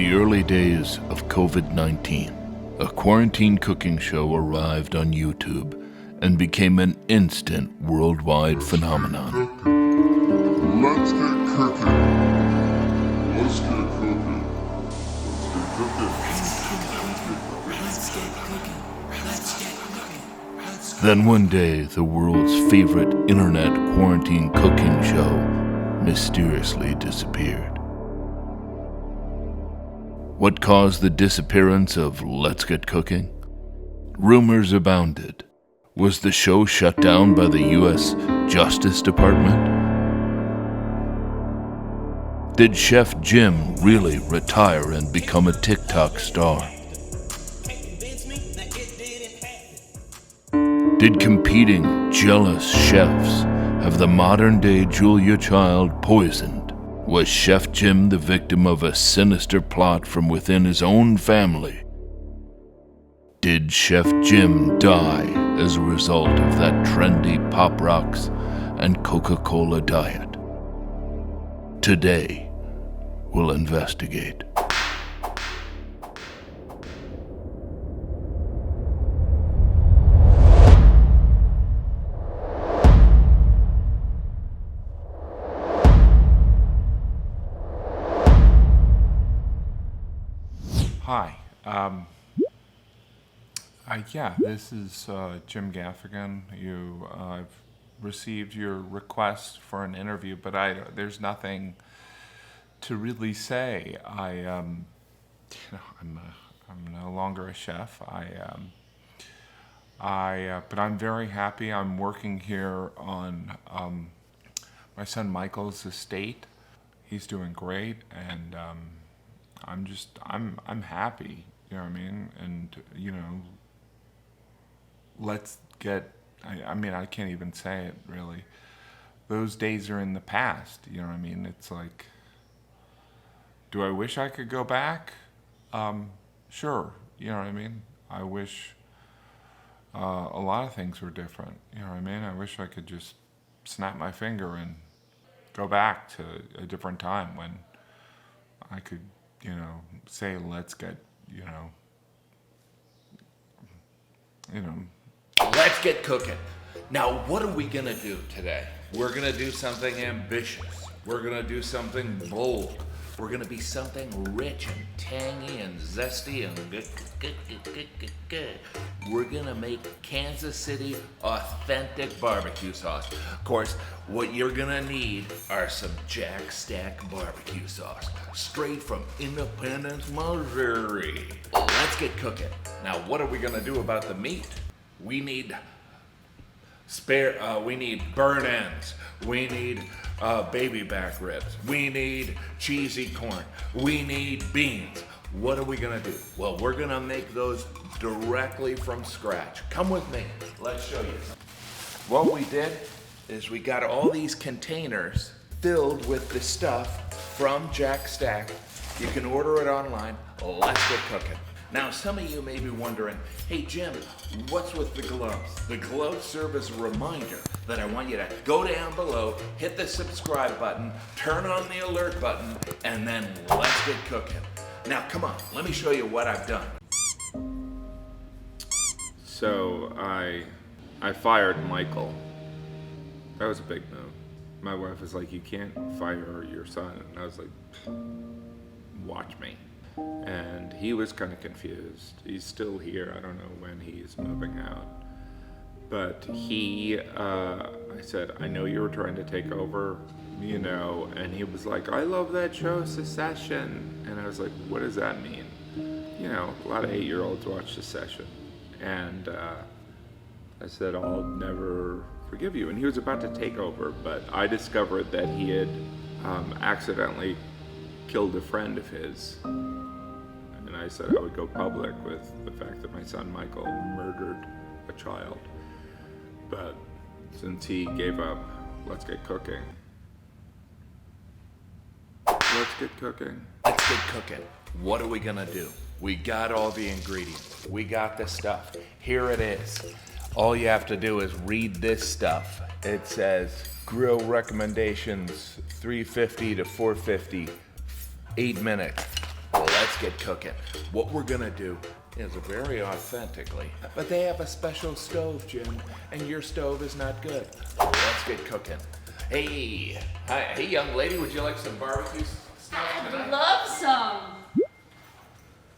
the early days of COVID-19, a quarantine cooking show arrived on YouTube and became an instant worldwide phenomenon. Let's get cooking. Let's get cooking. Let's get cooking. Let's get cooking. Then one day, the world's favorite internet quarantine cooking show mysteriously disappeared. What caused the disappearance of Let's Get Cooking? Rumors abounded. Was the show shut down by the U.S. Justice Department? Did Chef Jim really retire and become a TikTok star? Did competing, jealous chefs have the modern-day Julia Child poisoned? Was Chef Jim the victim of a sinister plot from within his own family? Did Chef Jim die as a result of that trendy Pop Rocks and Coca-Cola diet? Today, we'll investigate. Hi. This is Jim Gaffigan. I've received your request for an interview, but there's nothing to really say. I'm no longer a chef. But I'm very happy. I'm working here on my son Michael's estate. He's doing great, and I'm happy, you know what I mean? And, let's get, I can't even say it really. Those days are in the past, you know what I mean? It's like, do I wish I could go back? Sure, you know what I mean? I wish a lot of things were different, you know what I mean? I wish I could just snap my finger and go back to a different time when I could, say, let's get, Let's get cooking. Now, what are we gonna do today? We're gonna do something ambitious. We're gonna do something bold. We're gonna be something rich and tangy and zesty and good. We're gonna make Kansas City authentic barbecue sauce. Of course, what you're gonna need are some Jack Stack barbecue sauce, straight from Independence, Missouri. Let's get cooking. Now, what are we gonna do about the meat? We need we need burnt ends. We need baby back ribs. We need cheesy corn. We need beans. What are we gonna do? Well, we're gonna make those directly from scratch. Come with me, let's show you. What we did is we got all these containers filled with the stuff from Jack Stack. You can order it online. Let's get cooking. Now, some of you may be wondering, hey Jim, what's with the gloves? The gloves serve as a reminder that I want you to go down below, hit the subscribe button, turn on the alert button, and then let's get cooking. Now, come on, let me show you what I've done. So I fired Michael. That was a big no. My wife was like, you can't fire your son. And I was like, watch me. And he was kind of confused. He's still here. I don't know when he's moving out. But I said, I know you were trying to take over, and he was like, I love that show, Secession. And I was like, what does that mean? A lot of 8-year-olds watch Secession. And I said, I'll never forgive you. And he was about to take over, but I discovered that he had accidentally killed a friend of his. And I said I would go public with the fact that my son Michael murdered a child. But since he gave up, let's get cooking. Let's get cooking. Let's get cooking. What are we gonna do? We got all the ingredients. We got the stuff. Here it is. All you have to do is read this stuff. It says grill recommendations 350 to 450, 8 minutes. Let's let's get cooking. What we're gonna do is very authentically, but they have a special stove, Jim, and your stove is not good. Let's get cooking. Hey, hi, hey young lady, would you like some barbecue stuff I'd tonight? love some.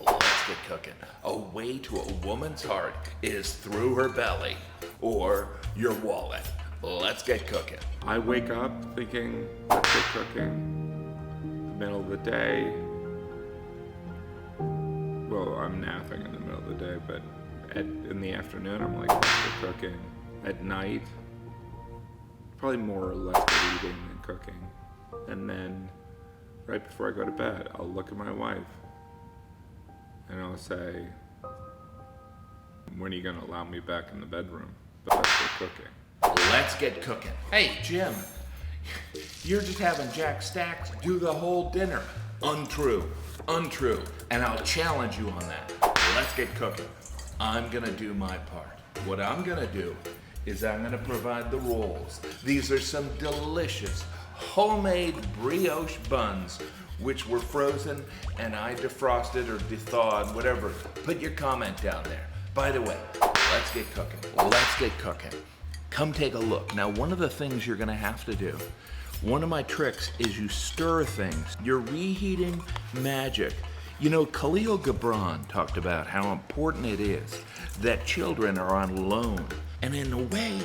Let's get cooking. A way to a woman's heart is through her belly or your wallet. Let's get cooking. I wake up thinking, let's get cooking. The middle of the day. Well, I'm napping in the middle of the day, but in the afternoon, I'm like, let's get cooking. At night, probably more or less eating than cooking. And then, right before I go to bed, I'll look at my wife and I'll say, when are you going to allow me back in the bedroom? But let's get cooking. Let's get cooking. Hey, Jim, you're just having Jack Stacks do the whole dinner. Untrue. Untrue. And I'll challenge you on that. Let's get cooking. I'm gonna do my part. What I'm gonna do is I'm gonna provide the rolls. These are some delicious homemade brioche buns which were frozen and I defrosted or thawed, whatever. Put your comment down there. By the way, let's get cooking. Let's get cooking. Come take a look. Now, one of the things you're gonna have to do, one of my tricks is you stir things. You're reheating magic. You know, Khalil Gibran talked about how important it is that children are on loan. And in a way,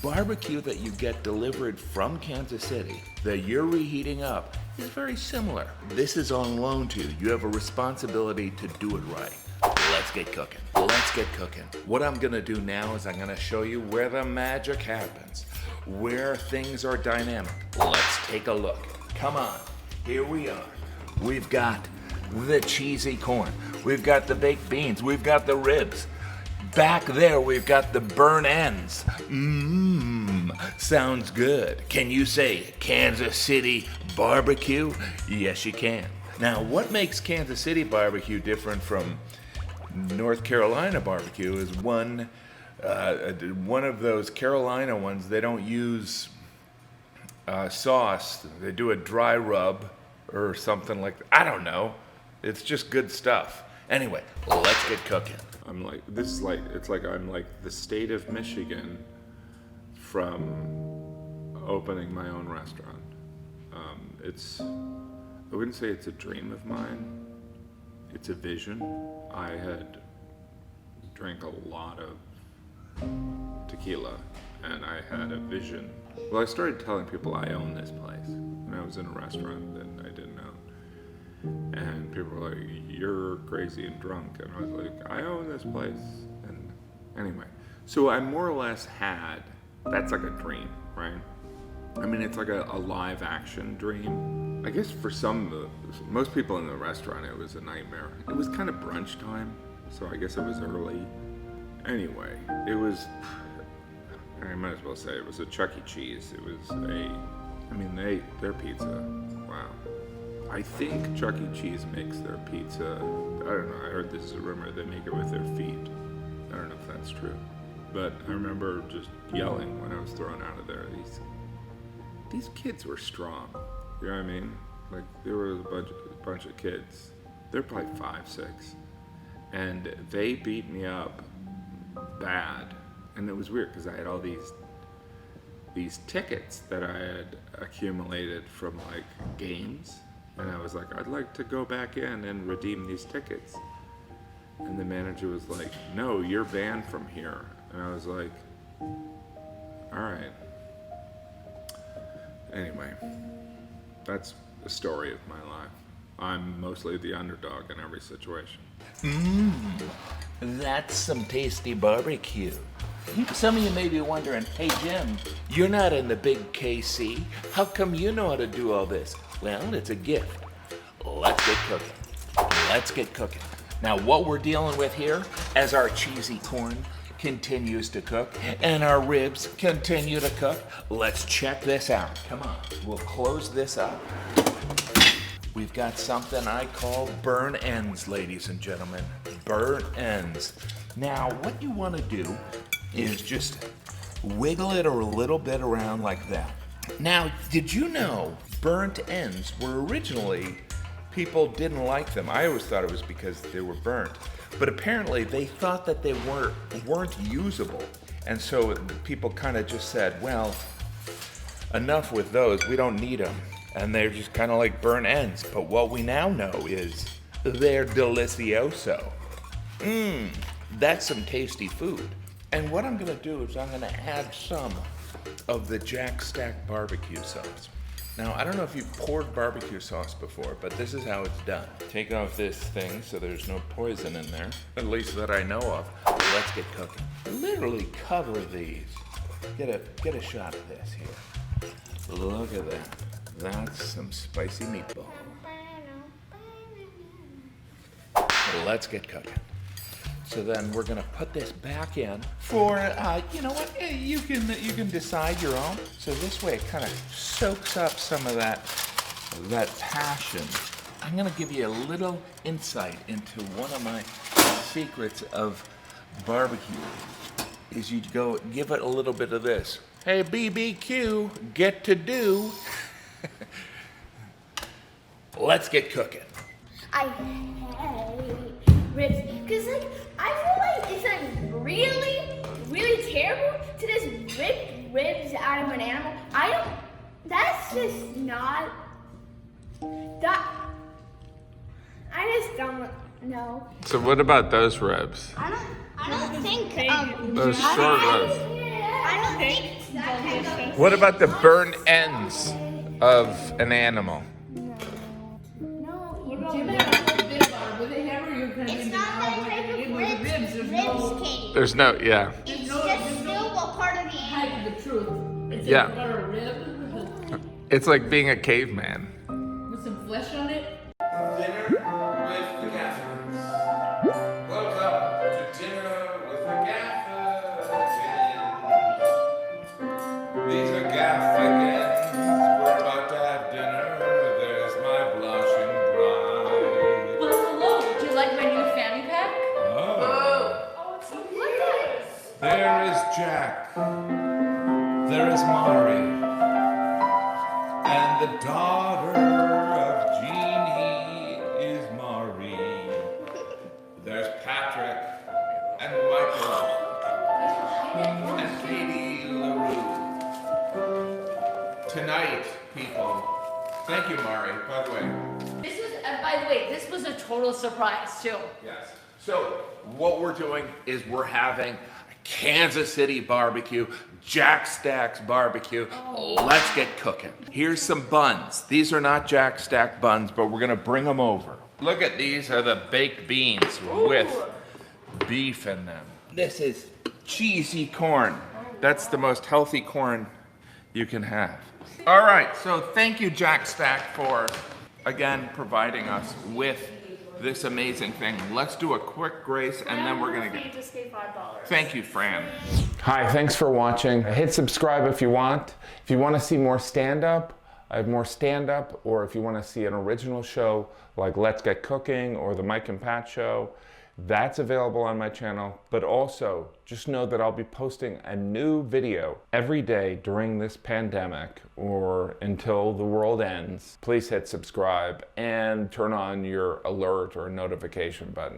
barbecue that you get delivered from Kansas City that you're reheating up is very similar. This is on loan to you. You have a responsibility to do it right. Let's get cooking. Let's get cooking. What I'm gonna do now is I'm gonna show you where the magic happens, where things are dynamic. Let's take a look. Come on, here we are. We've got the cheesy corn. We've got the baked beans. We've got the ribs. Back there, we've got the burn ends. Sounds good. Can you say Kansas City barbecue? Yes, you can. Now, what makes Kansas City barbecue different from North Carolina barbecue is one of those Carolina ones, they don't use sauce. They do a dry rub or something like that. I don't know. It's just good stuff. Anyway, let's get cooking. I'm like, it's like I'm like the state of Michigan from opening my own restaurant. I wouldn't say it's a dream of mine. It's a vision. I had drank a lot of tequila and I had a vision. Well, I started telling people I own this place. And I was in a restaurant that I didn't own. And people were like, you're crazy and drunk. And I was like, I own this place. And anyway, so I more or less had, that's like a dream, right? I mean, it's like a live action dream. I guess for most people in the restaurant, it was a nightmare. It was kind of brunch time, so I guess it was early. Anyway, I might as well say it was a Chuck E. Cheese. It was their pizza, wow. I think Chuck E. Cheese makes their pizza, I don't know, I heard this is a rumor, they make it with their feet. I don't know if that's true. But I remember just yelling when I was thrown out of there. These kids were strong. You know what I mean? Like, there was a bunch of kids. They're probably 5, 6. And they beat me up bad. And it was weird because I had all these tickets that I had accumulated from like games. And I was like, I'd like to go back in and redeem these tickets. And the manager was like, no, you're banned from here. And I was like, all right. Anyway, that's the story of my life. I'm mostly the underdog in every situation. That's some tasty barbecue. Some of you may be wondering, hey Jim, you're not in the big KC. How come you know how to do all this? Well, it's a gift. Let's get cooking. Let's get cooking. Now, what we're dealing with here, as our cheesy corn continues to cook and our ribs continue to cook, let's check this out. Come on, we'll close this up. We've got something I call burn ends, ladies and gentlemen. Burn ends. Now, what you want to do is just wiggle it a little bit around like that. Now, did you know burnt ends were originally people didn't like them. I always thought it was because they were burnt. But apparently they thought that they weren't usable. And so people kind of just said, well, enough with those, we don't need them. And they're just kind of like burnt ends. But what we now know is they're delicioso. That's some tasty food. And what I'm gonna do is I'm gonna add some of the Jack Stack barbecue sauce. Now, I don't know if you've poured barbecue sauce before, but this is how it's done. Take off this thing so there's no poison in there, at least that I know of. Let's get cooking. Literally cover these. Get a shot of this here. Look at that. That's some spicy meatball. Let's get cooking. So then we're gonna put this back in for, you know what, you can decide your own. So this way it kind of soaks up some of that passion. I'm gonna give you a little insight into one of my secrets of barbecue, is you go give it a little bit of this. Hey, BBQ, get to do. Let's get cooking. I hate ribs because like I feel like it's like really terrible to just rip ribs out of an animal. That's just not that. I just don't know. So what about those ribs? I don't think Those short ribs. I don't think that. What about the burnt ends of an animal? It's not that type of ribs, Katie. There's no, yeah. It's just still a part of the animal. Yeah. It's like being a caveman. With some flesh on it? Dinner with the Gaffigans. Welcome to Dinner with the Gaffigans. These are Gaffigans. We're about to have dinner. There's my blushing bride. Well, hello. Do you like my new fanny pack? Oh. It's so nice. There is Jack. There is Mari. And the daughter of Jeannie is Mari. There's Patrick and Michael and Katie LaRue. Tonight, people. Thank you, Mari, by the way. This was, by the way, this was a total surprise too. Yes. So what we're doing is we're having Kansas City barbecue, Jack Stack's barbecue. Let's get cooking. Here's some buns. These are not Jack Stack buns, but we're gonna bring them over. Look at these are the baked beans with beef in them. This is cheesy corn. That's the most healthy corn you can have. All right, so thank you, Jack Stack, for again providing us with this amazing thing. Let's do a quick grace and then we're gonna get. Just gave $5. Thank you, Fran. Hi, thanks for watching. Hit subscribe if you want. If you want to see more stand-up, I have more stand-up, or if you want to see an original show like Let's Get Cooking or the Mike and Pat Show, that's available on my channel. But also, just know that I'll be posting a new video every day during this pandemic or until the world ends. Please hit subscribe and turn on your alert or notification button.